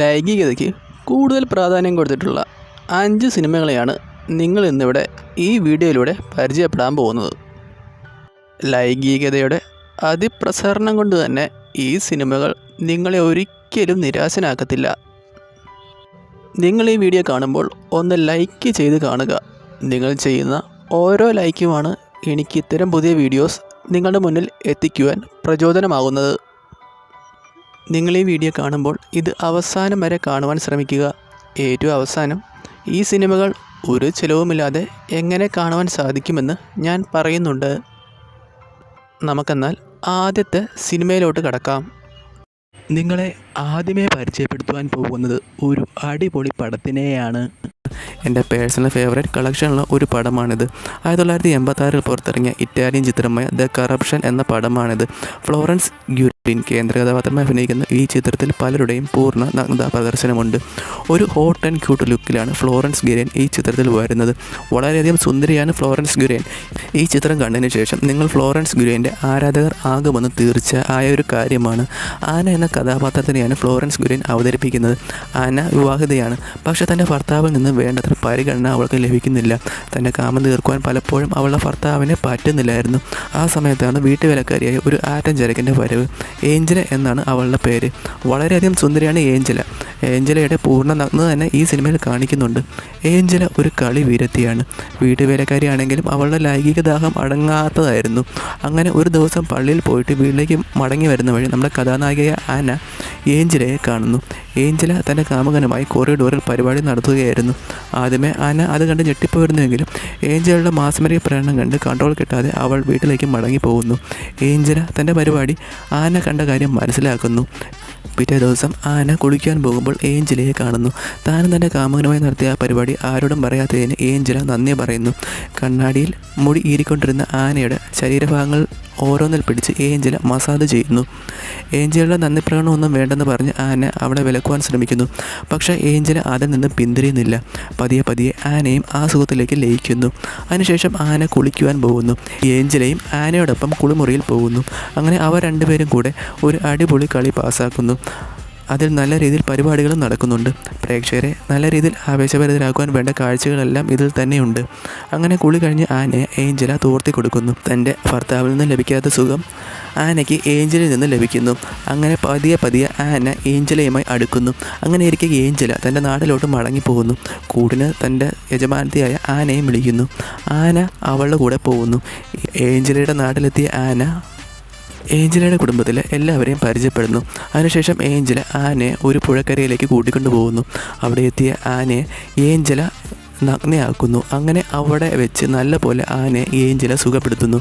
ലൈംഗികതയ്ക്ക് കൂടുതൽ പ്രാധാന്യം കൊടുത്തിട്ടുള്ള 5 സിനിമകളെയാണ് നിങ്ങൾ ഇന്നിവിടെ ഈ വീഡിയോയിലൂടെ പരിചയപ്പെടാൻ പോകുന്നത്. ലൈംഗികതയുടെ അതിപ്രസരണം കൊണ്ട് തന്നെ ഈ സിനിമകൾ നിങ്ങളെ ഒരിക്കലും നിരാശനാക്കത്തില്ല. നിങ്ങൾ ഈ വീഡിയോ കാണുമ്പോൾ ഒന്ന് ലൈക്ക് ചെയ്ത് കാണുക. നിങ്ങൾ ചെയ്യുന്ന ഓരോ ലൈക്കുമാണ് എനിക്ക് ഇത്തരം പുതിയ വീഡിയോസ് നിങ്ങളുടെ മുന്നിൽ എത്തിക്കുവാൻ പ്രചോദനമാകുന്നത്. നിങ്ങൾ ഈ വീഡിയോ കാണുമ്പോൾ ഇത് അവസാനം വരെ കാണുവാൻ ശ്രമിക്കുക. ഏറ്റവും അവസാനം ഈ സിനിമകൾ ഒരു ചിലവുമില്ലാതെ എങ്ങനെ കാണുവാൻ സാധിക്കുമെന്ന് ഞാൻ പറയുന്നുണ്ട്. നമുക്കെന്നാൽ ആദ്യത്തെ സിനിമയിലോട്ട് കടക്കാം. നിങ്ങളെ ആദ്യമേ പരിചയപ്പെടുത്തുവാൻ പോകുന്നത് ഒരു അടിപൊളി പടത്തിനെയാണ്. എൻ്റെ പേഴ്സണൽ ഫേവറേറ്റ് കളക്ഷനുള്ള ഒരു പടമാണിത്. 1986 പുറത്തിറങ്ങിയ ഇറ്റാലിയൻ ചിത്രമായ ദ കറപ്ഷൻ എന്ന പടമാണിത്. ഫ്ലോറൻസ് ഗ്യൂരിൻ കേന്ദ്ര കഥാപാത്രമായി അഭിനയിക്കുന്ന ഈ ചിത്രത്തിൽ പലരുടെയും പൂർണ്ണ നഗ്നതാ പ്രദർശനമുണ്ട്. ഒരു ഹോട്ട് ആൻഡ് ക്യൂട്ട് ലുക്കിലാണ് ഫ്ലോറൻസ് ഗ്യൂരിൻ ഈ ചിത്രത്തിൽ വരുന്നത്. വളരെയധികം സുന്ദരിയാണ് ഫ്ലോറൻസ് ഗ്യൂരിൻ. ഈ ചിത്രം കണ്ടതിന് ശേഷം നിങ്ങൾ ഫ്ലോറൻസ് ഗ്യൂരിൻ്റെ ആരാധകർ ആകുമെന്ന് തീർച്ച ആയ ഒരു കാര്യമാണ്. ആന എന്ന കഥാപാത്രത്തിനെയാണ് ഫ്ലോറൻസ് ഗ്യൂരിൻ അവതരിപ്പിക്കുന്നത്. ആന വിവാഹിതയാണ്. പക്ഷേ തൻ്റെ ഭർത്താവിൽ നിന്ന് വേണ്ടത്ര പരിഗണന അവൾക്ക് ലഭിക്കുന്നില്ല. തൻ്റെ കാമം തീർക്കുവാൻ പലപ്പോഴും അവളുടെ ഭർത്താവിനെ പറ്റുന്നില്ലായിരുന്നു. ആ സമയത്താണ് വീട്ടുവേലക്കാരിയായ ഒരു ആറ്റം ചരക്കിൻ്റെ വരവ്. ഏഞ്ചല എന്നാണ് അവളുടെ പേര്. വളരെയധികം സുന്ദരിയാണ് ഏഞ്ചല. ഏഞ്ചലയുടെ പൂർണ്ണ നഗ്നത തന്നെ ഈ സിനിമയിൽ കാണിക്കുന്നുണ്ട്. ഏഞ്ചല ഒരു കളി വീരത്തിയാണ്. വീട്ടുവേലക്കാരിയാണെങ്കിലും അവളുടെ ലൈംഗിക ദാഹം അടങ്ങാത്തതായിരുന്നു. അങ്ങനെ ഒരു ദിവസം പള്ളിയിൽ പോയിട്ട് വീട്ടിലേക്ക് മടങ്ങി വരുന്ന വഴി നമ്മുടെ കഥാനായികയായ ആന ഏഞ്ചലയെ കാണുന്നു. ഏഞ്ചല തൻ്റെ കാമുകനുമായി കോറിഡോറിൽ പരിപാടി നടത്തുകയായിരുന്നു. ആദ്യമേ ആന അത് കണ്ട് ഞെട്ടിപ്പോയിരുന്നുവെങ്കിലും ഏഞ്ചലയുടെ മാസ്മരിക പ്രകടനം കണ്ട് കൺട്രോൾ കിട്ടാതെ അവൾ വീട്ടിലേക്ക് മടങ്ങി പോകുന്നു. ഏഞ്ചല തൻ്റെ പരിപാടി ആന കണ്ട കാര്യം മനസ്സിലാക്കുന്നു. പിറ്റേ ദിവസം ആന കുളിക്കാൻ പോകുമ്പോൾ ഏഞ്ചലയെ കാണുന്നു. താനും തൻ്റെ കാമുകനുമായി നടത്തിയ ആ പരിപാടി ആരോടും പറയാത്തതിന് ഏഞ്ചല നന്ദി പറയുന്നു. കണ്ണാടിയിൽ മുടി ഈരിക്കൊണ്ടിരുന്ന ആനയുടെ ശരീരഭാഗങ്ങൾ ഓരോന്നിൽ പിടിച്ച് ഏഞ്ചല മസാജ് ചെയ്യുന്നു. ഏഞ്ചലയുടെ നന്ദി പ്രകടനമൊന്നും വേണ്ടെന്ന് പറഞ്ഞ് ആന അവളെ വിലക്കുവാൻ ശ്രമിക്കുന്നു. പക്ഷേ ഏഞ്ചല അതിൽ നിന്ന് പിന്തിരിയുന്നില്ല. പതിയെ പതിയെ ആനയും ആ സുഖത്തിലേക്ക് ലയിക്കുന്നു. അതിനുശേഷം ആന കുളിക്കുവാൻ പോകുന്നു. ഏഞ്ചലയും ആനയോടൊപ്പം കുളിമുറിയിൽ പോകുന്നു. അങ്ങനെ അവർ രണ്ടുപേരും കൂടെ ഒരു അടിപൊളി കളി പാസ്സാക്കുന്നു. അതിൽ നല്ല രീതിയിൽ പരിപാടികളും നടക്കുന്നുണ്ട്. പ്രേക്ഷകരെ നല്ല രീതിയിൽ ആവേശഭരിതരാക്കുവാൻ വേണ്ട കാഴ്ചകളെല്ലാം ഇതിൽ തന്നെയുണ്ട്. അങ്ങനെ കുളി കഴിഞ്ഞ് ആനയെ ഏഞ്ചല തോർത്തി കൊടുക്കുന്നു. തൻ്റെ ഭർത്താവിൽ നിന്ന് ലഭിക്കാത്ത സുഖം ആനയ്ക്ക് ഏഞ്ചലിൽ നിന്ന് ലഭിക്കുന്നു. അങ്ങനെ പതിയെ പതിയെ ആന ഏഞ്ചലയുമായി അടുക്കുന്നു. അങ്ങനെ ഇരിക്കെ ഏഞ്ചല തൻ്റെ നാട്ടിലോട്ട് മടങ്ങിപ്പോകുന്നു. കൂടിന് തൻ്റെ യജമാനത്തിയായ ആനയും വിളിക്കുന്നു. ആന അവളുടെ കൂടെ പോകുന്നു. ഏഞ്ചലയുടെ നാട്ടിലെത്തിയ ആന ഏഞ്ചലയുടെ കുടുംബത്തിലെ എല്ലാവരെയും പരിചയപ്പെടുന്നു. അതിനുശേഷം ഏഞ്ചല ആനയെ ഒരു പുഴക്കരയിലേക്ക് കൂട്ടിക്കൊണ്ടു പോകുന്നു. അവിടെ എത്തിയ ആനയെ ഏഞ്ചല നഗ്നയാക്കുന്നു. അങ്ങനെ അവിടെ വെച്ച് നല്ലപോലെ ആനയെ ഏഞ്ചല സുഖപ്പെടുത്തുന്നു.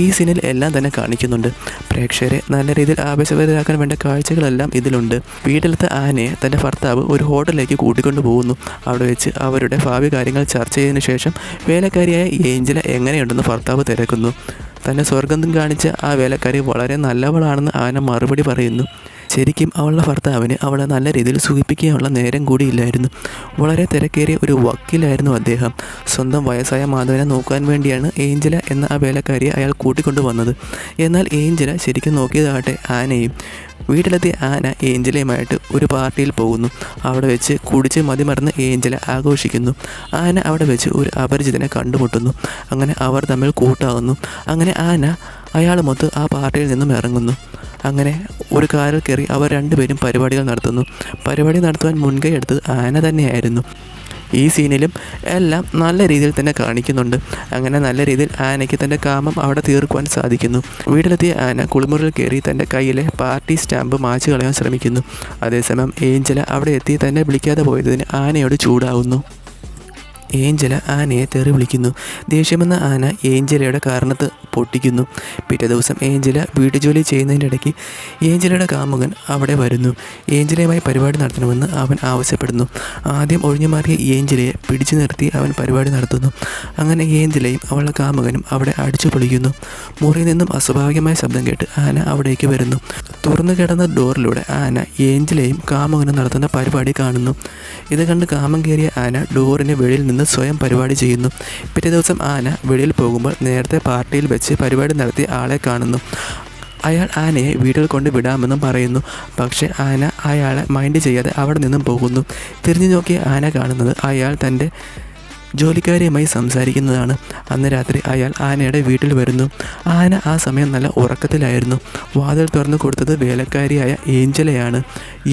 ഈ സീനിൽ എല്ലാം തന്നെ കാണിക്കുന്നുണ്ട്. പ്രേക്ഷകരെ നല്ല രീതിയിൽ ആവേശഭരിതരാക്കാൻ വേണ്ട കാഴ്ചകളെല്ലാം ഇതിലുണ്ട്. വീട്ടിലത്തെ ആനയെ തൻ്റെ ഭർത്താവ് ഒരു ഹോട്ടലിലേക്ക് കൂട്ടിക്കൊണ്ടു പോകുന്നു. അവിടെ വെച്ച് അവരുടെ ഭാവി കാര്യങ്ങൾ ചർച്ച ചെയ്തതിനു ശേഷം വേലക്കാരിയായ ഏഞ്ചല എങ്ങനെയുണ്ടെന്ന് ഭർത്താവ് തിരക്കുന്നു. തന്നെ സ്വർഗം കാണിച്ച ആ വേലക്കാരി വളരെ നല്ലവളാണെന്ന് ആന മറുപടി പറയുന്നു. ശരിക്കും അവളുടെ ഭർത്താവിന് അവളെ നല്ല രീതിയിൽ സുഖിപ്പിക്കാനുള്ള നേരം കൂടിയില്ലായിരുന്നു. വളരെ തിരക്കേറിയ ഒരു വക്കീലായിരുന്നു അദ്ദേഹം. സ്വന്തം വയസ്സായ മാധവനെ നോക്കാൻ വേണ്ടിയാണ് ഏഞ്ചല എന്ന ആ വേലക്കാരിയെ അയാൾ കൂട്ടിക്കൊണ്ടു വന്നത്. എന്നാൽ ഏഞ്ചല ശരിക്കും നോക്കിയതാകട്ടെ ആനയും. വീട്ടിലെത്തിയ ആന ഏഞ്ചലയുമായിട്ട് ഒരു പാർട്ടിയിൽ പോകുന്നു. അവിടെ വെച്ച് കുടിച്ച് മതിമറന്ന് ഏഞ്ചല ആഘോഷിക്കുന്നു. ആന അവിടെ വെച്ച് ഒരു അപരിചിതനെ കണ്ടുമുട്ടുന്നു. അങ്ങനെ അവർ തമ്മിൽ കൂട്ടാകുന്നു. അങ്ങനെ ആന അയാളുമൊത്ത് ആ പാർട്ടിയിൽ നിന്നും ഇറങ്ങുന്നു. അങ്ങനെ ഒരു കാറിൽ കയറി അവർ രണ്ടുപേരും പരിപാടികൾ നടത്തുന്നു. പരിപാടി നടത്തുവാൻ മുൻകൈ എടുത്തത് ആന തന്നെയായിരുന്നു. ഈ സീനിലും എല്ലാം നല്ല രീതിയിൽ തന്നെ കാണിക്കുന്നുണ്ട്. അങ്ങനെ നല്ല രീതിയിൽ ആനയ്ക്ക് തൻ്റെ കാമം അവിടെ തീർക്കുവാൻ സാധിക്കുന്നു. വീട്ടിലെത്തിയ ആന കുളിമുറിയിൽ കയറി തൻ്റെ കയ്യിലെ പാർട്ടി സ്റ്റാമ്പ് മായ്ച്ചു കളയാൻ ശ്രമിക്കുന്നു. അതേസമയം ഏഞ്ചല അവിടെ എത്തി തന്നെ വിളിക്കാതെ പോയതിന് ആനയോട് ചൂടാവുന്നു. ഏഞ്ചല ആനയെ തെറി വിളിക്കുന്നു. ദേഷ്യമെന്ന ആന ഏഞ്ചലയുടെ കാരണത്ത് പൊട്ടിക്കുന്നു. പിറ്റേ ദിവസം ഏഞ്ചല വീട്ടുജോലി ചെയ്യുന്നതിൻ്റെ ഇടയ്ക്ക് ഏഞ്ചലയുടെ കാമുകൻ അവിടെ വരുന്നു. ഏഞ്ചലയുമായി പരിപാടി നടത്തണമെന്ന് അവൻ ആവശ്യപ്പെടുന്നു. ആദ്യം ഒഴിഞ്ഞു മാറിയ ഏഞ്ചലയെ പിടിച്ചു നിർത്തി അവൻ പരിപാടി നടത്തുന്നു. അങ്ങനെ ഏഞ്ചലയും അവളുടെ കാമുകനും അവിടെ അടിച്ചു പൊളിക്കുന്നു. മുറിയിൽ നിന്നും അസ്വാഭാവികമായ ശബ്ദം കേട്ട് ആന അവിടേക്ക് വരുന്നു. തുറന്നു കിടന്ന ഡോറിലൂടെ ആന ഏഞ്ചലയും കാമുകനും നടത്തുന്ന പരിപാടി കാണുന്നു. ഇത് കണ്ട് കാമം കയറിയ ആന ഡോറിന് വെളിയിൽ നിന്ന് സ്വയം പരിപാടി ചെയ്യുന്നു. പിറ്റേ ദിവസം ആന വെളിയിൽ പോകുമ്പോൾ നേരത്തെ പാർട്ടിയിൽ വെച്ച് പരിപാടി നടത്തിയ ആളെ കാണുന്നു. അയാൾ ആനയെ വീട്ടിൽ കൊണ്ട് വിടാമെന്നും പറയുന്നു. പക്ഷേ ആന അയാളെ മൈൻഡ് ചെയ്യാതെ അവിടെ നിന്നും പോകുന്നു. തിരിഞ്ഞു നോക്കിയ ആന കാണുന്നത് അയാൾ തൻ്റെ ജോലിക്കാരിയുമായി സംസാരിക്കുന്നതാണ്. അന്ന് രാത്രി അയാൾ ആനയുടെ വീട്ടിൽ വരുന്നു. ആന ആ സമയം നല്ല ഉറക്കത്തിലായിരുന്നു. വാതിൽ തുറന്നു കൊടുത്തത് വേലക്കാരിയായ ഏഞ്ചലയാണ്.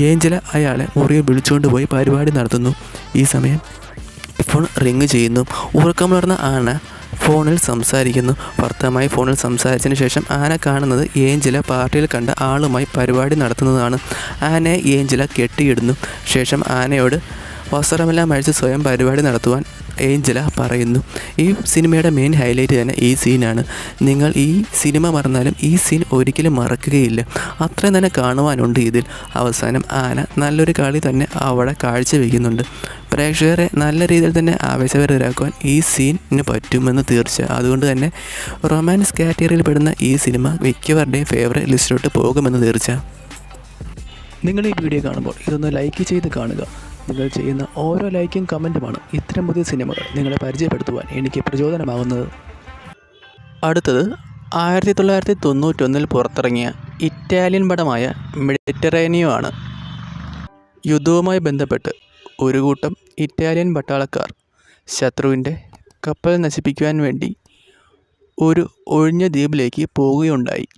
ഏഞ്ചല അയാളെ മുറിയിൽ വിളിച്ചുകൊണ്ട് പോയി പരിപാടി നടത്തുന്നു. ഈ സമയം ഫോൺ റിങ് ചെയ്യുന്നു. ഉറക്കമുണർന്ന ആന ഫോണിൽ സംസാരിക്കുന്നു. ഭർത്താവുമായി ഫോണിൽ സംസാരിച്ചതിന് ശേഷം ആന കാണുന്നത് ഏഞ്ചല പാർട്ടിയിൽ കണ്ട ആളുമായി പരിപാടി നടത്തുന്നതാണ്. ആനയെ ഏഞ്ചല കെട്ടിയിടുന്നു. ശേഷം ആനയോട് വസ്ത്രമെല്ലാം അഴിച്ച് സ്വയം പരിപാടി നടത്തുവാൻ ഏഞ്ചല പറയുന്നു. ഈ സിനിമയുടെ മെയിൻ ഹൈലൈറ്റ് തന്നെ ഈ സീനാണ്. നിങ്ങൾ ഈ സിനിമ മറന്നാലും ഈ സീൻ ഒരിക്കലും മറക്കുകയില്ല. അത്രയും തന്നെ കാണുവാനുണ്ട് ഇതിൽ. അവസാനം ആന നല്ലൊരു കളി തന്നെ അവിടെ കാഴ്ചവെക്കുന്നുണ്ട്. പ്രേക്ഷകരെ നല്ല രീതിയിൽ തന്നെ ആവേശഭരിതരാക്കുവാൻ ഈ സീനിന് പറ്റുമെന്ന് തീർച്ച. അതുകൊണ്ട് തന്നെ റൊമാൻസ് കാറ്റഗറിയിൽ പെടുന്ന ഈ സിനിമ മിക്കവരുടെയും ഫേവറേറ്റ് ലിസ്റ്റിലോട്ട് പോകുമെന്ന് തീർച്ച. നിങ്ങൾ ഈ വീഡിയോ കാണുമ്പോൾ ഇതൊന്ന് ലൈക്ക് ചെയ്ത് കാണുക. നിങ്ങൾ ചെയ്യുന്ന ഓരോ ലൈക്കും കമൻറ്റുമാണ് ഇത്തരം പുതിയ സിനിമകൾ നിങ്ങളെ പരിചയപ്പെടുത്തുവാൻ എനിക്ക് പ്രചോദനമാകുന്നത്. അടുത്തത് 1991 പുറത്തിറങ്ങിയ ഇറ്റാലിയൻ പടമായ മെഡിറ്ററേനിയോ ആണ്. യുദ്ധവുമായി ബന്ധപ്പെട്ട് ഒരു കൂട്ടം ഇറ്റാലിയൻ പട്ടാളക്കാർ ശത്രുവിൻ്റെ കപ്പൽ നശിപ്പിക്കുവാൻ വേണ്ടി ഒരു ഒഴിഞ്ഞ ദ്വീപിലേക്ക് പോവുകയുണ്ടായി.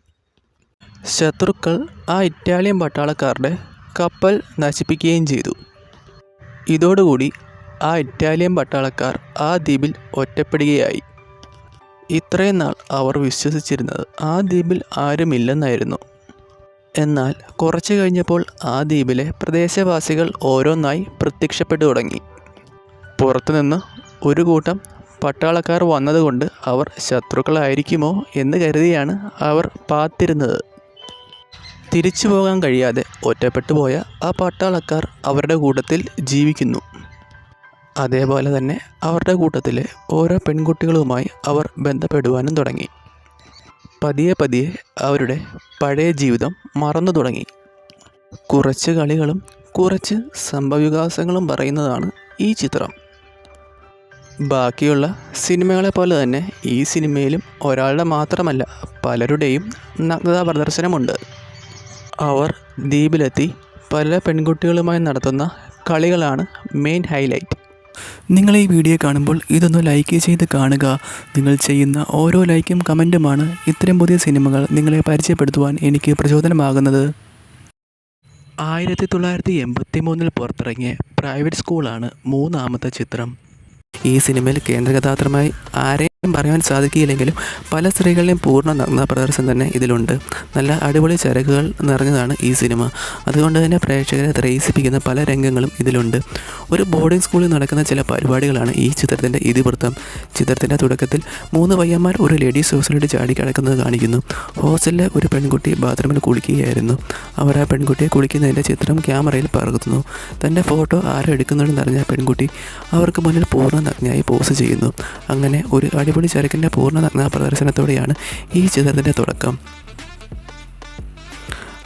ശത്രുക്കൾ ആ ഇറ്റാലിയൻ പട്ടാളക്കാരുടെ കപ്പൽ നശിപ്പിക്കുകയും ചെയ്തു. ഇതോടുകൂടി ആ ഇറ്റാലിയൻ പട്ടാളക്കാർ ആ ദ്വീപിൽ ഒറ്റപ്പെടുകയായി. ഇത്രയും നാൾ അവർ വിശ്വസിച്ചിരുന്നത് ആ ദ്വീപിൽ ആരുമില്ലെന്നായിരുന്നു. എന്നാൽ കുറച്ച് കഴിഞ്ഞപ്പോൾ ആ ദ്വീപിലെ പ്രദേശവാസികൾ ഓരോന്നായി പ്രത്യക്ഷപ്പെട്ടു തുടങ്ങി. പുറത്തുനിന്ന് ഒരു കൂട്ടം പട്ടാളക്കാർ വന്നതുകൊണ്ട് അവർ ശത്രുക്കളായിരിക്കുമോ എന്ന് കരുതിയാണ് അവർ പാത്തിരുന്നത്. തിരിച്ചു പോകാൻ കഴിയാതെ ഒറ്റപ്പെട്ടു പോയ ആ പട്ടാളക്കാർ അവരുടെ കൂട്ടത്തിൽ ജീവിക്കുന്നു. അതേപോലെ തന്നെ അവരുടെ കൂട്ടത്തിലെ ഓരോ പെൺകുട്ടികളുമായി അവർ ബന്ധപ്പെടുവാനും തുടങ്ങി. പതിയെ പതിയെ അവരുടെ പഴയ ജീവിതം മറന്നു തുടങ്ങി. കുറച്ച് കളികളും കുറച്ച് സംഭവവികാസങ്ങളും പറയുന്നതാണ് ഈ ചിത്രം. ബാക്കിയുള്ള സിനിമകളെ പോലെ തന്നെ ഈ സിനിമയിലും ഒരാളുടെ മാത്രമല്ല പലരുടെയും നഗ്നതാ പ്രദർശനമുണ്ട്. അവർ ദ്വീപിലെത്തി പല പെൺകുട്ടികളുമായി നടത്തുന്ന കളികളാണ് മെയിൻ ഹൈലൈറ്റ്. നിങ്ങൾ ഈ വീഡിയോ കാണുമ്പോൾ ഇതൊന്ന് ലൈക്ക് ചെയ്ത് കാണുക. നിങ്ങൾ ചെയ്യുന്ന ഓരോ ലൈക്കും കമൻറ്റുമാണ് ഇത്തരം പുതിയ സിനിമകൾ നിങ്ങളെ പരിചയപ്പെടുത്തുവാൻ എനിക്ക് പ്രചോദനമാകുന്നത്. 1983 പുറത്തിറങ്ങിയ പ്രൈവറ്റ് സ്കൂളാണ് മൂന്നാമത്തെ ചിത്രം. ഈ സിനിമയിൽ കേന്ദ്രകഥാപാത്രമായി ആരെയും പറയാൻ സാധിക്കില്ലെങ്കിലും പല സ്ത്രീകളുടെയും പൂർണ്ണ നഗ്ന പ്രദർശനം തന്നെ ഇതിലുണ്ട്. നല്ല അടിപൊളി ചരക്കുകൾ നിറഞ്ഞതാണ് ഈ സിനിമ. അതുകൊണ്ട് തന്നെ പ്രേക്ഷകരെ ത്രയിപ്പിക്കുന്ന പല രംഗങ്ങളും ഇതിലുണ്ട്. ഒരു ബോർഡിംഗ് സ്കൂളിൽ നടക്കുന്ന ചില പരിപാടികളാണ് ഈ ചിത്രത്തിൻ്റെ ഇതിവൃത്തം. ചിത്രത്തിൻ്റെ തുടക്കത്തിൽ 3 പയ്യന്മാർ ഒരു ലേഡീസ് ഹോസ്റ്റലിൽ ചാടിക്കിടക്കുന്നത് കാണിക്കുന്നു. ഹോസ്റ്റലിലെ ഒരു പെൺകുട്ടി ബാത്റൂമിൽ കുളിക്കുകയായിരുന്നു. അവർ ആ പെൺകുട്ടിയെ കുളിക്കുന്നതിൻ്റെ ചിത്രം ക്യാമറയിൽ പകർത്തുന്നു. തൻ്റെ ഫോട്ടോ ആരും എടുക്കുന്നുണ്ടെന്ന് അറിഞ്ഞ പെൺകുട്ടി അവർക്ക് മുന്നിൽ പൂർണ്ണ നഗ്നയായി പോസ് ചെയ്യുന്നു. അങ്ങനെ ഒരു അടിപൊളി ചരക്കിൻ്റെ പൂർണ്ണ നഗ്ന പ്രദർശനത്തോടെയാണ് ഈ ചിത്രത്തിൻ്റെ തുടക്കം.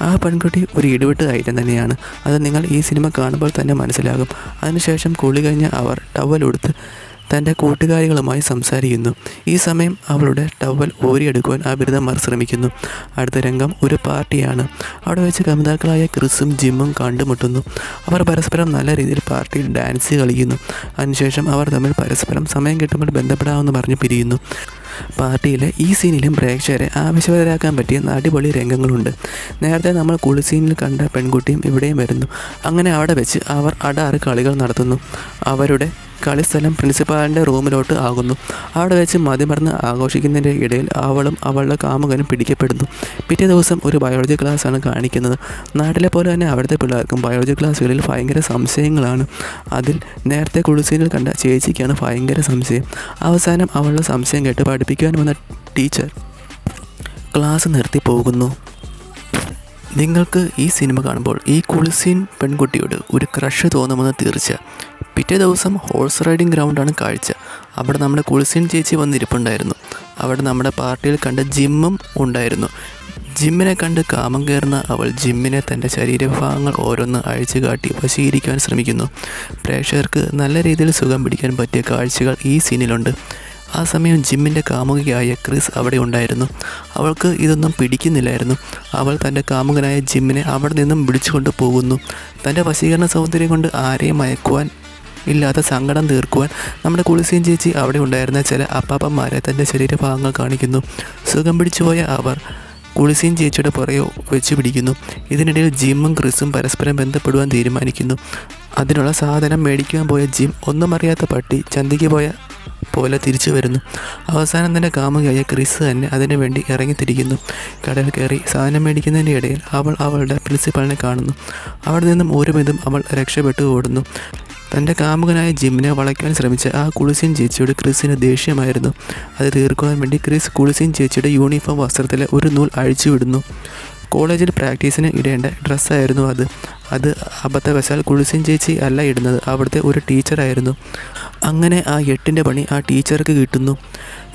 ആ പെൺകുട്ടി ഒരു ഇടിവിട്ട് ഐറ്റം തന്നെയാണ്. അത് നിങ്ങൾ ഈ സിനിമ കാണുമ്പോൾ തന്നെ മനസ്സിലാകും. അതിനുശേഷം കുളി കഴിഞ്ഞ് അവർ ടവൽ ഉടുത്ത് തൻ്റെ കൂട്ടുകാരികളുമായി സംസാരിക്കുന്നു. ഈ സമയം അവളുടെ ടവൽ ഊരിയെടുക്കുവാൻ ആ ബിരുദന്മാർ ശ്രമിക്കുന്നു. അടുത്ത രംഗം ഒരു പാർട്ടിയാണ്. അവിടെ വെച്ച് കമിതാക്കളായ ക്രിസും ജിമ്മും കണ്ടുമുട്ടുന്നു. അവർ പരസ്പരം നല്ല രീതിയിൽ പാർട്ടിയിൽ ഡാൻസ് കളിക്കുന്നു. അതിനുശേഷം അവർ തമ്മിൽ പരസ്പരം സമയം കിട്ടുമ്പോൾ ബന്ധപ്പെടാമെന്ന് പറഞ്ഞ് പിരിയുന്നു. പാർട്ടിയിലെ ഈ സീനിലും പ്രേക്ഷകരെ ആവേശഭരിതരാക്കാൻ പറ്റിയ അടിപൊളി രംഗങ്ങളുണ്ട്. നേരത്തെ നമ്മൾ കുളി സീനിൽ കണ്ട പെൺകുട്ടിയും ഇവിടെയും വരുന്നു. അങ്ങനെ അവിടെ വെച്ച് അവർ അടാറ് കളികൾ നടത്തുന്നു. അവരുടെ കളിസ്ഥലം പ്രിൻസിപ്പാളിൻ്റെ റൂമിലോട്ട് ആകുന്നു. അവിടെ വെച്ച് മതിമറന്ന് ആഘോഷിക്കുന്നതിൻ്റെ ഇടയിൽ അവളും അവളുടെ കാമുകനും പിടിക്കപ്പെടുന്നു. പിറ്റേ ദിവസം ഒരു ബയോളജി ക്ലാസ്സാണ് കാണിക്കുന്നത്. നാട്ടിലെ പോലെ തന്നെ അവിടുത്തെ പിള്ളേർക്കും ബയോളജി ക്ലാസ്സുകളിൽ ഭയങ്കര സംശയങ്ങളാണ്. അതിൽ നേരത്തെ കുളിസീനിൽ കണ്ട ചേച്ചിക്കാണ് ഭയങ്കര സംശയം. അവസാനം അവളുടെ സംശയം കേട്ട് പഠിപ്പിക്കുവാൻ വന്ന ടീച്ചർ ക്ലാസ് നിർത്തി പോകുന്നു. നിങ്ങൾക്ക് ഈ സിനിമ കാണുമ്പോൾ ഈ കുളിസീൻ പെൺകുട്ടിയോട് ഒരു ക്രഷ് തോന്നുമെന്ന് തീർച്ച. പിറ്റേ ദിവസം ഹോഴ്സ് റൈഡിങ് ഗ്രൗണ്ടാണ് കാഴ്ച. അവിടെ നമ്മുടെ കുളിസീൻ ചേച്ചി വന്നിരിപ്പുണ്ടായിരുന്നു. അവിടെ നമ്മുടെ പാർട്ടിയിൽ കണ്ട ജിമ്മും ഉണ്ടായിരുന്നു. ജിമ്മിനെ കണ്ട് കാമം കയറുന്ന അവൾ ജിമ്മിനെ തൻ്റെ ശരീരഭാഗങ്ങൾ ഓരോന്ന് അഴിച്ചു കാട്ടി വശീകരിക്കുവാൻ ശ്രമിക്കുന്നു. പ്രേക്ഷകർക്ക് നല്ല രീതിയിൽ സുഖം പിടിക്കാൻ പറ്റിയ കാഴ്ചകൾ ഈ സീനിലുണ്ട്. ആ സമയം ജിമ്മിൻ്റെ കാമുകിയായ ക്രിസ് അവിടെ ഉണ്ടായിരുന്നു. അവൾക്ക് ഇതൊന്നും പിടിക്കുന്നില്ലായിരുന്നു. അവൾ തൻ്റെ കാമുകനായ ജിമ്മിനെ അവിടെ നിന്നും വിളിച്ചുകൊണ്ട് പോകുന്നു. തൻ്റെ വശീകരണ സൗന്ദര്യം കൊണ്ട് ആരെയും മയക്കുവാൻ ഇല്ലാത്ത സങ്കടം തീർക്കുവാൻ നമ്മുടെ കുളിസീൻ ചേച്ചി അവിടെ ഉണ്ടായിരുന്ന ചില അപ്പാപ്പന്മാരെ തൻ്റെ ശരീരഭാഗങ്ങൾ കാണിക്കുന്നു. സുഖം പിടിച്ചുപോയ അവർ കുളിസീൻ ചേച്ചിയുടെ പുറകെ വെച്ച് പിടിക്കുന്നു. ഇതിനിടയിൽ ജിമ്മും ക്രിസും പരസ്പരം ബന്ധപ്പെടുവാൻ തീരുമാനിക്കുന്നു. അതിനുള്ള സാധനം മേടിക്കുവാൻ പോയ ജിം ഒന്നും അറിയാത്ത പട്ടി ചന്തിക്ക് പോയ പോലെ തിരിച്ചു വരുന്നു. അവസാനം തന്നെ കാമുകിയായ ക്രിസ് തന്നെ അതിനു വേണ്ടി ഇറങ്ങിത്തിരിക്കുന്നു. കടയിൽ കയറി സാധനം മേടിക്കുന്നതിൻ്റെ ഇടയിൽ അവൾ അവളുടെ പ്രിൻസിപ്പളിനെ കാണുന്നു. അവിടെ നിന്നും ഒരു വിധം അവൾ രക്ഷപ്പെട്ടു ഓടുന്നു. തൻ്റെ കാമുകനായ ജിമ്മിനെ വളയ്ക്കാൻ ശ്രമിച്ച ആ കുളിസീൻ ചേച്ചിയോട് ക്രിസിന് ദേഷ്യമായിരുന്നു. അത് തീർക്കുവാൻ വേണ്ടി ക്രിസ് കുളിസീൻ ചേച്ചിയുടെ യൂണിഫോം വസ്ത്രത്തിലെ ഒരു നൂൽ അഴിച്ചുവിടുന്നു. കോളേജിൽ പ്രാക്ടീസിന് ഇടേണ്ട ഡ്രസ്സായിരുന്നു അത് അബദ്ധവശാൽ കുളിസീൻ ചേച്ചി അല്ല ഇടുന്നത്, അവിടുത്തെ ഒരു ടീച്ചറായിരുന്നു. അങ്ങനെ ആ 8ൻ്റെ പണി ആ ടീച്ചർക്ക് കിട്ടുന്നു.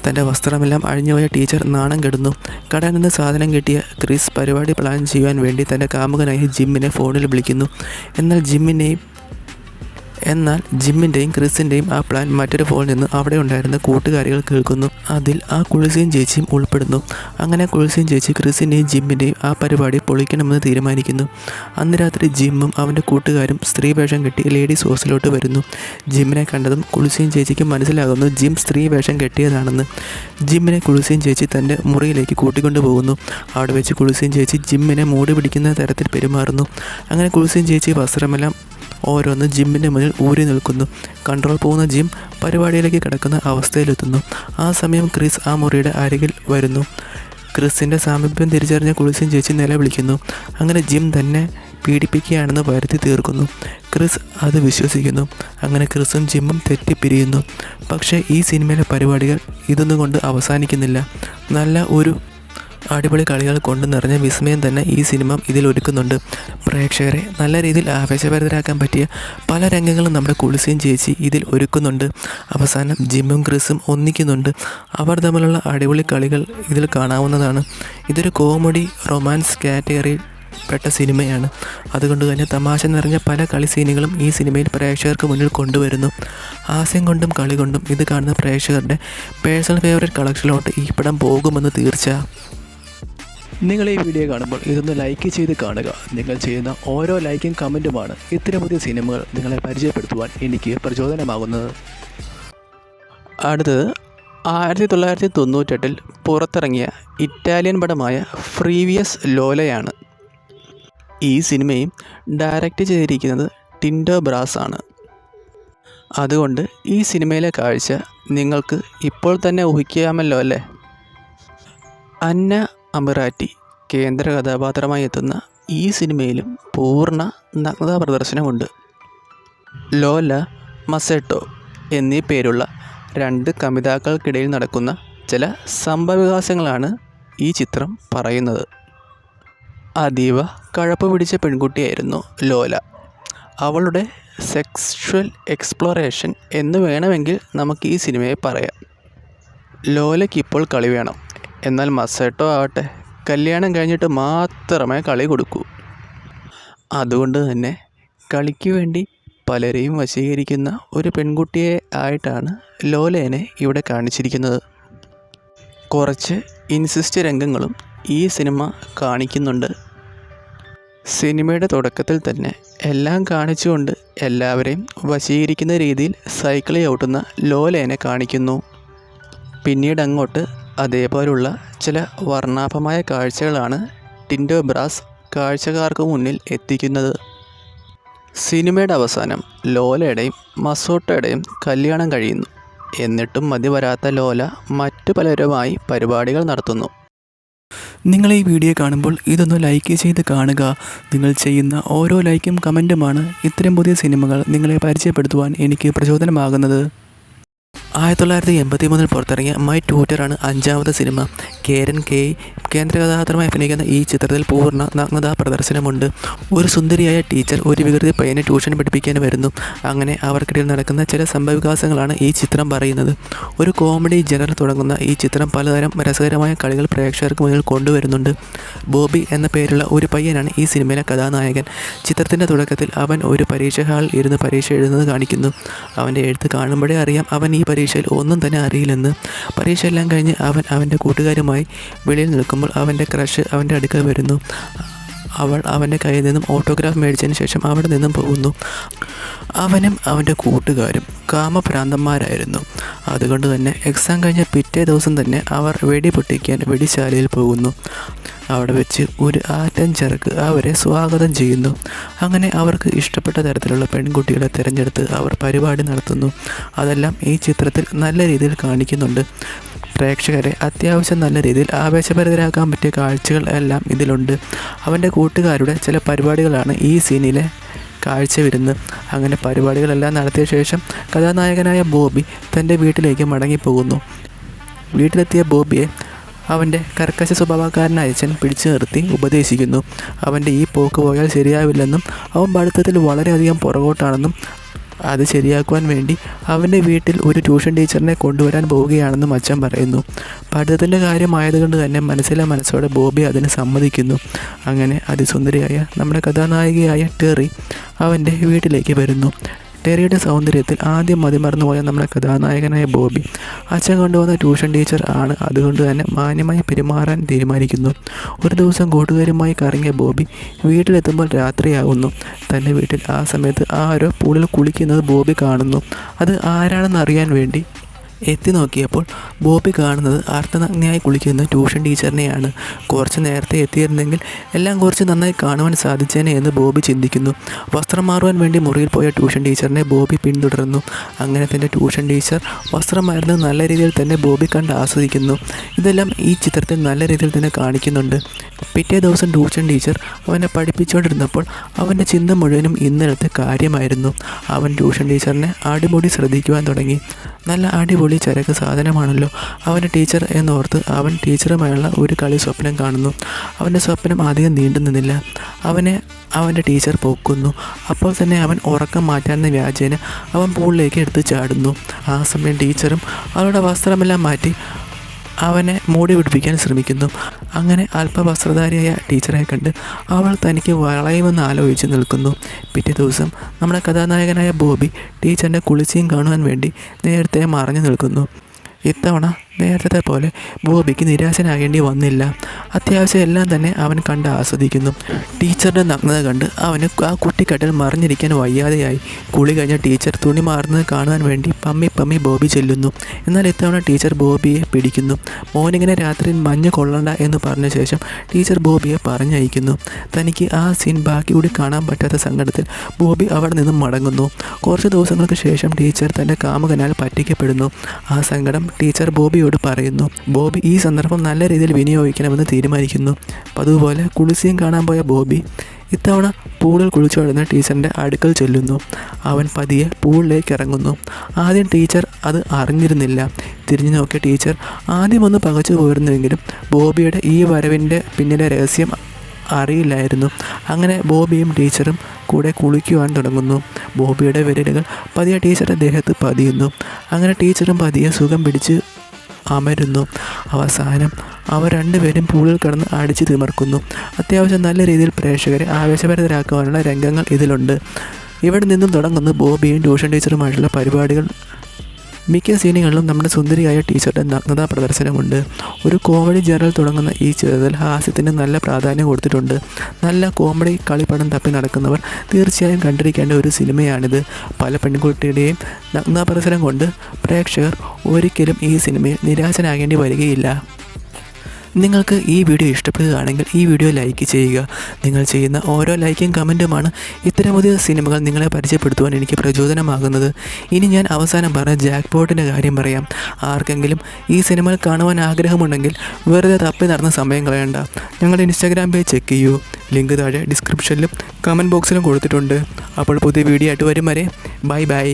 തൻ്റെ വസ്ത്രമെല്ലാം അഴിഞ്ഞുപോയ ടീച്ചർ നാണം കെടുന്നു. കടയിൽ നിന്ന് സാധനം കിട്ടിയ ക്രിസ് പരിപാടി പ്ലാൻ ചെയ്യാൻ വേണ്ടി തൻ്റെ കാമുകനായ ജിമ്മിനെ ഫോണിൽ വിളിക്കുന്നു. എന്നാൽ ജിമ്മിൻ്റെയും ക്രിസിൻ്റെയും ആ പ്ലാൻ മറ്റൊരു ഫോണിൽ നിന്ന് അവിടെ ഉണ്ടായിരുന്ന കൂട്ടുകാരികൾ കേൾക്കുന്നു. അതിൽ ആ കുളിസീൻ ചേച്ചിയും ഉൾപ്പെടുന്നു. അങ്ങനെ കുളിസീൻ ചേച്ചി ക്രിസിൻ്റെയും ജിമ്മിൻ്റെയും ആ പരിപാടി പൊളിക്കണമെന്ന് തീരുമാനിക്കുന്നു. അന്ന് രാത്രി ജിമ്മും അവൻ്റെ കൂട്ടുകാരും സ്ത്രീ വേഷം കെട്ടി ലേഡീസ് ഹോസ്റ്റലിലോട്ട് വരുന്നു. ജിമ്മിനെ കണ്ടതും കുളിസീൻ ചേച്ചിക്ക് മനസ്സിലാകുന്നു ജിം സ്ത്രീ വേഷം കെട്ടിയതാണെന്ന്. ജിമ്മിനെ കുളിസീൻ ചേച്ചി തൻ്റെ മുറിയിലേക്ക് കൂട്ടിക്കൊണ്ടു പോകുന്നു. അവിടെ വെച്ച് കുളിസീൻ ചേച്ചി ജിമ്മിനെ മൂടി പിടിക്കുന്ന തരത്തിൽ പെരുമാറുന്നു. അങ്ങനെ കുളിസീൻ ചേച്ചി വസ്ത്രമെല്ലാം ഓരോന്ന് ജിമ്മിൻ്റെ മുന്നിൽ ഊരി നിൽക്കുന്നു. കൺട്രോൾ പോകുന്ന ജിം പരിപാടിയിലേക്ക് കിടക്കുന്ന അവസ്ഥയിലെത്തുന്നു. ആ സമയം ക്രിസ് ആ മുറിയുടെ അരികിൽ വരുന്നു. ക്രിസിൻ്റെ സാമീപ്യം തിരിച്ചറിഞ്ഞ കുളിസീൻ ചേച്ചി നിലവിളിക്കുന്നു. അങ്ങനെ ജിം തന്നെ പീഡിപ്പിക്കുകയാണെന്ന് വരുത്തി തീർക്കുന്നു. ക്രിസ് അത് വിശ്വസിക്കുന്നു. അങ്ങനെ ക്രിസും ജിമ്മും തെറ്റിപ്പിരിയുന്നു. പക്ഷേ ഈ സിനിമയിലെ പരിപാടികൾ ഇതൊന്നും കൊണ്ട് അവസാനിക്കുന്നില്ല. നല്ല ഒരു അടിപൊളി കളികൾ കൊണ്ട് നിറഞ്ഞ വിസ്മയം തന്നെ ഈ സിനിമ ഇതിൽ ഒരുക്കുന്നുണ്ട്. പ്രേക്ഷകരെ നല്ല രീതിയിൽ ആവേശഭരിതരാക്കാൻ പറ്റിയ പല രംഗങ്ങളും നമ്മുടെ കുളിസീൻ ചേച്ചി ഇതിൽ ഒരുക്കുന്നുണ്ട്. അവസാനം ജിമ്മും ക്രിസും ഒന്നിക്കുന്നുണ്ട്. അവർ തമ്മിലുള്ള അടിപൊളി കളികൾ ഇതിൽ കാണാവുന്നതാണ്. ഇതൊരു കോമഡി റൊമാൻസ് കാറ്റഗറിയിൽ പെട്ട സിനിമയാണ്. അതുകൊണ്ട് തന്നെ തമാശ നിറഞ്ഞ പല കളി സീനുകളും ഈ സിനിമയിൽ പ്രേക്ഷകർക്ക് മുന്നിൽ കൊണ്ടുവരുന്നു. ഹാസ്യം കൊണ്ടും കളി കൊണ്ടും ഇത് കാണുന്ന പ്രേക്ഷകരുടെ പേഴ്സണൽ ഫേവറേറ്റ് കളക്ഷനിലോട്ട് ഈ പടം പോകുമെന്ന് തീർച്ച. നിങ്ങൾ ഈ വീഡിയോ കാണുമ്പോൾ ഇതൊന്ന് ലൈക്ക് ചെയ്ത് കാണുക. നിങ്ങൾ ചെയ്യുന്ന ഓരോ ലൈക്കും കമൻറ്റുമാണ് ഇത്തരം പുതിയ സിനിമകൾ നിങ്ങളെ പരിചയപ്പെടുത്തുവാൻ എനിക്ക് പ്രചോദനമാകുന്നത്. അടുത്തത് 1998 പുറത്തിറങ്ങിയ ഇറ്റാലിയൻ പടമായ ഫ്രീവിയസ് ലോലയാണ്. ഈ സിനിമയും ഡയറക്റ്റ് ചെയ്തിരിക്കുന്നത് ടിൻഡോ ബ്രാസ് ആണ്. അതുകൊണ്ട് ഈ സിനിമയിലെ കാഴ്ച നിങ്ങൾക്ക് ഇപ്പോൾ തന്നെ ഊഹിക്കാമല്ലോ അല്ലേ? അന്ന അമിറാറ്റി കേന്ദ്ര കഥാപാത്രമായി എത്തുന്ന ഈ സിനിമയിലും പൂർണ്ണ നഗ്നതാ പ്രദർശനമുണ്ട്. ലോല, മസെട്ടോ എന്നീ പേരുള്ള 2 കമിതാക്കൾക്കിടയിൽ നടക്കുന്ന ചില സംഭവവികാസങ്ങളാണ് ഈ ചിത്രം പറയുന്നത്. അതീവ കഴപ്പ് പിടിച്ച പെൺകുട്ടിയായിരുന്നു ലോല. അവളുടെ സെക്സ്വൽ എക്സ്പ്ലോറേഷൻ എന്ന് വേണമെങ്കിൽ നമുക്ക് ഈ സിനിമയെ പറയാം. ലോലയ്ക്കിപ്പോൾ കളി വേണം. എന്നാൽ മസെട്ടോ ആവട്ടെ കല്യാണം കഴിഞ്ഞിട്ട് മാത്രമേ കളി കൊടുക്കൂ. അതുകൊണ്ട് തന്നെ കളിക്ക് വേണ്ടി പലരെയും വശീകരിക്കുന്ന ഒരു പെൺകുട്ടിയെ ആയിട്ടാണ് ലോലേനെ ഇവിടെ കാണിച്ചിരിക്കുന്നത്. കുറച്ച് ഇൻസിസ്റ്റ് രംഗങ്ങളും ഈ സിനിമ കാണിക്കുന്നുണ്ട്. സിനിമയുടെ തുടക്കത്തിൽ തന്നെ എല്ലാം കാണിച്ചുകൊണ്ട് എല്ലാവരെയും വശീകരിക്കുന്ന രീതിയിൽ സൈക്കിൾ ചവിട്ടുന്ന ലോലേനെ കാണിക്കുന്നു. പിന്നീട് അങ്ങോട്ട് അതേപോലുള്ള ചില വർണ്ണാഭമായ കാഴ്ചകളാണ് ടിൻഡോ ബ്രാസ് കാഴ്ചക്കാർക്ക് മുന്നിൽ എത്തിക്കുന്നത്. സിനിമയുടെ അവസാനം ലോലയുടെയും മസോട്ടോയുടെയും കല്യാണം കഴിയുന്നു. എന്നിട്ടും മതി വരാത്ത ലോല മറ്റു പലരുമായി പരിപാടികൾ നടത്തുന്നു. നിങ്ങൾ ഈ വീഡിയോ കാണുമ്പോൾ ഇതൊന്ന് ലൈക്ക് ചെയ്ത് കാണുക. നിങ്ങൾ ചെയ്യുന്ന ഓരോ ലൈക്കും കമൻറ്റുമാണ് ഇത്തരം പുതിയ സിനിമകൾ നിങ്ങളെ പരിചയപ്പെടുത്തുവാൻ എനിക്ക് പ്രചോദനമാകുന്നത്. 1983 പുറത്തിറങ്ങിയ മൈ ട്യൂട്ടറാണ് 5ാമത്തെ സിനിമ. കേരൻ കെ കേന്ദ്ര കഥാപാത്രമായി അഭിനയിക്കുന്ന ഈ ചിത്രത്തിൽ പൂർണ്ണ നഗ്നതാ പ്രദർശനമുണ്ട്. ഒരു സുന്ദരിയായ ടീച്ചർ ഒരു വികൃതി പയ്യനെ ട്യൂഷൻ പഠിപ്പിക്കാൻ വരുന്നു. അങ്ങനെ അവർക്കിടയിൽ നടക്കുന്ന ചില സംഭവവികാസങ്ങളാണ് ഈ ചിത്രം പറയുന്നത്. ഒരു കോമഡി ജനറൽ തുടങ്ങുന്ന ഈ ചിത്രം പലതരം രസകരമായ കളികൾ പ്രേക്ഷകർക്ക് മുന്നിൽ കൊണ്ടുവരുന്നുണ്ട്. ബോബി എന്ന പേരുള്ള ഒരു പയ്യനാണ് ഈ സിനിമയിലെ കഥാനായകൻ. ചിത്രത്തിൻ്റെ തുടക്കത്തിൽ അവൻ ഒരു പരീക്ഷ ഹാളിൽ ഇരുന്ന് പരീക്ഷ എഴുതുന്നത് കാണിക്കുന്നു. അവൻ്റെ എഴുത്ത് കാണുമ്പോഴേ അറിയാം അവൻ ഈ പരീക്ഷയിൽ ഒന്നും തന്നെ അറിയില്ലെന്ന്. പരീക്ഷ എല്ലാം കഴിഞ്ഞ് അവൻ അവൻ്റെ കൂട്ടുകാരുമായി വെളിയിൽ നിൽക്കുമ്പോൾ അവൻ്റെ ക്രഷ് അവൻ്റെ അടുക്കൽ വരുന്നു. അവൾ അവൻ്റെ കയ്യിൽ നിന്നും ഓട്ടോഗ്രാഫ് മേടിച്ചതിന് ശേഷം അവിടെ നിന്നും പോകുന്നു. അവനും അവൻ്റെ കൂട്ടുകാരും കാമഭ്രാന്തന്മാരായിരുന്നു. അതുകൊണ്ട് തന്നെ എക്സാം കഴിഞ്ഞ പിറ്റേ ദിവസം തന്നെ അവർ വെടി പൊട്ടിക്കാൻ വെടിശാലയിൽ പോകുന്നു. അവിടെ വെച്ച് ഒരു ആറ്റൻ ചെറുക്ക് അവരെ സ്വാഗതം ചെയ്യുന്നു. അങ്ങനെ അവർക്ക് ഇഷ്ടപ്പെട്ട തരത്തിലുള്ള പെൺകുട്ടികളെ തിരഞ്ഞെടുത്ത് അവർ പരിപാടി നടത്തുന്നു. അതെല്ലാം ഈ ചിത്രത്തിൽ നല്ല രീതിയിൽ കാണിക്കുന്നുണ്ട്. പ്രേക്ഷകരെ അത്യാവശ്യം നല്ല രീതിയിൽ ആവേശഭരിതരാക്കാൻ പറ്റിയ കാഴ്ചകൾ എല്ലാം ഇതിലുണ്ട്. അവൻ്റെ കൂട്ടുകാരുടെ ചില പരിപാടികളാണ് ഈ സീനിലെ കാഴ്ച വരുന്നത്. അങ്ങനെ പരിപാടികളെല്ലാം നടത്തിയ ശേഷം കഥാനായകനായ ബോബി തൻ്റെ വീട്ടിലേക്ക് മടങ്ങിപ്പോകുന്നു. വീട്ടിലെത്തിയ ബോബിയെ അവൻ്റെ കർക്കശ സ്വഭാവക്കാരനായ അച്ഛൻ പിടിച്ചു നിർത്തി ഉപദേശിക്കുന്നു. അവൻ്റെ ഈ പോക്ക് പോയാൽ ശരിയാവില്ലെന്നും അവൻ പഠിത്തത്തിൽ വളരെയധികം പുറകോട്ടാണെന്നും അത് ശരിയാക്കുവാൻ വേണ്ടി അവൻ്റെ വീട്ടിൽ ഒരു ട്യൂഷൻ ടീച്ചറിനെ കൊണ്ടുവരാൻ പോവുകയാണെന്നും അച്ഛൻ പറയുന്നു. പഠിത്തത്തിൻ്റെ കാര്യമായതുകൊണ്ട് തന്നെ മനസ്സോടെ ബോബി അതിന് സമ്മതിക്കുന്നു. അങ്ങനെ അതിസുന്ദരിയായ നമ്മുടെ കഥാനായികയായ ടെറി അവൻ്റെ വീട്ടിലേക്ക് വരുന്നു. ടെറിയുടെ സൗന്ദര്യത്തിൽ ആദ്യം മതിമറന്നുപോയ നമ്മുടെ കഥാനായകനായ ബോബി അച്ഛൻ കൊണ്ടുവന്ന ട്യൂഷൻ ടീച്ചർ ആണ്. അതുകൊണ്ട് തന്നെ മാന്യമായി പെരുമാറാൻ തീരുമാനിക്കുന്നു. ഒരു ദിവസം കൂട്ടുകാരുമായി കറങ്ങിയ ബോബി വീട്ടിലെത്തുമ്പോൾ രാത്രിയാകുന്നു. തൻ്റെ വീട്ടിൽ ആ സമയത്ത് ആരോ പൂളിൽ കുളിക്കുന്നത് ബോബി കാണുന്നു. അത് ആരാണെന്ന് അറിയാൻ വേണ്ടി എത്തി നോക്കിയപ്പോൾ ബോബി കാണുന്നത് അർത്ഥനഗ്നയായി കുളിക്കുന്ന ട്യൂഷൻ ടീച്ചറിനെയാണ്. കുറച്ച് നേരത്തെ എത്തിയിരുന്നെങ്കിൽ എല്ലാം കുറച്ച് നന്നായി കാണുവാൻ സാധിച്ചേനെ എന്ന് ബോബി ചിന്തിക്കുന്നു. വസ്ത്രം മാറുവാൻ വേണ്ടി മുറിയിൽ പോയ ട്യൂഷൻ ടീച്ചറിനെ ബോബി പിന്തുടരുന്നു. അങ്ങനെ തൻ്റെ ട്യൂഷൻ ടീച്ചർ വസ്ത്രം മാറുന്നത് നല്ല രീതിയിൽ തന്നെ ബോബി കണ്ട് ആസ്വദിക്കുന്നു. ഇതെല്ലാം ഈ ചിത്രത്തിൽ നല്ല രീതിയിൽ തന്നെ കാണിക്കുന്നുണ്ട്. പിറ്റേ ദിവസം ട്യൂഷൻ ടീച്ചർ അവനെ പഠിപ്പിച്ചുകൊണ്ടിരുന്നപ്പോൾ അവൻ്റെ ചിന്ത മുഴുവനും ഇന്നലത്തെ കാര്യമായിരുന്നു. അവൻ ട്യൂഷൻ ടീച്ചറിനെ അടിമുടി ശ്രദ്ധിക്കുവാൻ തുടങ്ങി. നല്ല അടിപൊളി ചരക്ക് സാധനമാണല്ലോ അവൻ്റെ ടീച്ചർ എന്നോർത്ത് അവൻ ടീച്ചറുമായുള്ള ഒരു കളി സ്വപ്നം കാണുന്നു. അവൻ്റെ സ്വപ്നം അധികം നീണ്ടു നിന്നില്ല. അവനെ അവൻ്റെ ടീച്ചർ പൊക്കുന്നു. അപ്പോൾ തന്നെ അവൻ ഉറക്കം മാറ്റാനുള്ള വ്യാജേന അവൻ പൂളിലേക്ക് എടുത്ത് ചാടുന്നു. ആ സമയം ടീച്ചറും അവളുടെ വസ്ത്രമെല്ലാം മാറ്റി അവനെ മൂടി പിടിപ്പിക്കാൻ ശ്രമിക്കുന്നു. അങ്ങനെ അല്പവസ്ത്രധാരിയായ ടീച്ചറെ കണ്ട് അവൾ തനിക്ക് വളയുമെന്ന് ആലോചിച്ച് നിൽക്കുന്നു. പിറ്റേ ദിവസം നമ്മുടെ കഥാനായകനായ ബോബി ടീച്ചറിൻ്റെ കുളിച്ചയും കാണുവാൻ വേണ്ടി നേരത്തെ മറഞ്ഞു നിൽക്കുന്നു. ഇത്തവണ നേരത്തെ പോലെ ബോബിക്ക് നിരാശനാകേണ്ടി വന്നില്ല. അത്യാവശ്യം എല്ലാം തന്നെ അവൻ കണ്ട് ആസ്വദിക്കുന്നു. ടീച്ചറുടെ നഗ്നത കണ്ട് അവന് ആ കുട്ടിക്കട്ടിൽ മറിഞ്ഞിരിക്കാൻ വയ്യാതെയായി. കുളി കഴിഞ്ഞ ടീച്ചർ തുണി മാറുന്നത് കാണുവാൻ വേണ്ടി പമ്മി ബോബി ചെല്ലുന്നു. എന്നാൽ ഇത്തവണ ടീച്ചർ ബോബിയെ പിടിക്കുന്നു. മോനിങ്ങനെ രാത്രി മഞ്ഞ് കൊള്ളണ്ട എന്ന് പറഞ്ഞ ശേഷം ടീച്ചർ ബോബിയെ പറഞ്ഞയക്കുന്നു. തനിക്ക് ആ സീൻ ബാക്കി കൂടി കാണാൻ പറ്റാത്ത സങ്കടത്തിൽ ബോബി അവിടെ നിന്നും മടങ്ങുന്നു. കുറച്ച് ദിവസങ്ങൾക്ക് ശേഷം ടീച്ചർ തൻ്റെ കാമുകനാൽ പറ്റിക്കപ്പെടുന്നു. ആ സങ്കടം ടീച്ചർ ബോബിയോട് പറയുന്നു. ബോബി ഈ സന്ദർഭം നല്ല രീതിയിൽ വിനിയോഗിക്കണമെന്ന് തീരുമാനിക്കുന്നു. അതുപോലെ കുളിസിയും കാണാൻ പോയ ബോബി ഇത്തവണ പൂളിൽ കുളിച്ചു വരുന്ന ടീച്ചറിൻ്റെ അടുക്കൽ ചെല്ലുന്നു. അവൻ പതിയെ പൂളിലേക്ക് ഇറങ്ങുന്നു. ആദ്യം ടീച്ചർ അത് അറിഞ്ഞിരുന്നില്ല. തിരിഞ്ഞു നോക്കിയ ടീച്ചർ ആദ്യം ഒന്ന് പകച്ചു പോയിരുന്നുവെങ്കിലും ബോബിയുടെ ഈ വരവിൻ്റെ പിന്നിലെ രഹസ്യം അറിയില്ലായിരുന്നു. അങ്ങനെ ബോബിയും ടീച്ചറും കൂടെ കുളിക്കുവാൻ തുടങ്ങുന്നു. ബോബിയുടെ വിരലുകൾ പതിയെ ടീച്ചറുടെ ദേഹത്ത് പതിയുന്നു. അങ്ങനെ ടീച്ചറും പതിയെ സുഖം പിടിച്ച് അമരുന്നു. അവസാനം അവർ രണ്ടുപേരും പൂളിൽ കിടന്ന് അടിച്ചു തിമിർക്കുന്നു. അത്യാവശ്യം നല്ല രീതിയിൽ പ്രേക്ഷകരെ ആവേശഭരിതരാക്കുവാനുള്ള രംഗങ്ങൾ ഇതിലുണ്ട്. ഇവിടെ നിന്നും തുടങ്ങുന്ന ബോബിയും ട്യൂഷൻ ടീച്ചറുമായിട്ടുള്ള പരിപാടികൾ. മിക്ക സീനുകളിലും നമ്മുടെ സുന്ദരിയായ ടീച്ചറുടെ നഗ്നതാ പ്രദർശനമുണ്ട്. ഒരു കോമഡി ജനറൽ തുടങ്ങുന്ന ഈ ചിത്രത്തിൽ ഹാസ്യത്തിന് നല്ല പ്രാധാന്യം കൊടുത്തിട്ടുണ്ട്. നല്ല കോമഡി കളിപ്പടം തപ്പി നടക്കുന്നവർ തീർച്ചയായും കണ്ടിരിക്കേണ്ട ഒരു സിനിമയാണിത്. പല പെൺകുട്ടിയുടെയും നഗ്നതാ പ്രദർശനം കൊണ്ട് പ്രേക്ഷകർ ഒരിക്കലും ഈ സിനിമയിൽ നിരാശനാകേണ്ടി വരികയില്ല. നിങ്ങൾക്ക് ഈ വീഡിയോ ഇഷ്ടപ്പെടുകയാണെങ്കിൽ ഈ വീഡിയോ ലൈക്ക് ചെയ്യുക. നിങ്ങൾ ചെയ്യുന്ന ഓരോ ലൈക്കും കമൻറ്റുമാണ് ഇത്തരം പുതിയ സിനിമകൾ നിങ്ങളെ പരിചയപ്പെടുത്തുവാൻ എനിക്ക് പ്രചോദനമാകുന്നത്. ഇനി ഞാൻ അവസാനം പറഞ്ഞ ജാക്ക്പോട്ടിൻ്റെ കാര്യം പറയാം. ആർക്കെങ്കിലും ഈ സിനിമകൾ കാണുവാൻ ആഗ്രഹമുണ്ടെങ്കിൽ വെറുതെ തപ്പി നടന്ന സമയം കളയണ്ട. ഞങ്ങളുടെ ഇൻസ്റ്റാഗ്രാം പേജ് ചെക്ക് ചെയ്യൂ. ലിങ്ക് താഴെ ഡിസ്ക്രിപ്ഷനിലും കമൻറ്റ് ബോക്സിലും കൊടുത്തിട്ടുണ്ട്. അപ്പോൾ പുതിയ വീഡിയോ ആയിട്ട് വരും വരെ ബൈ.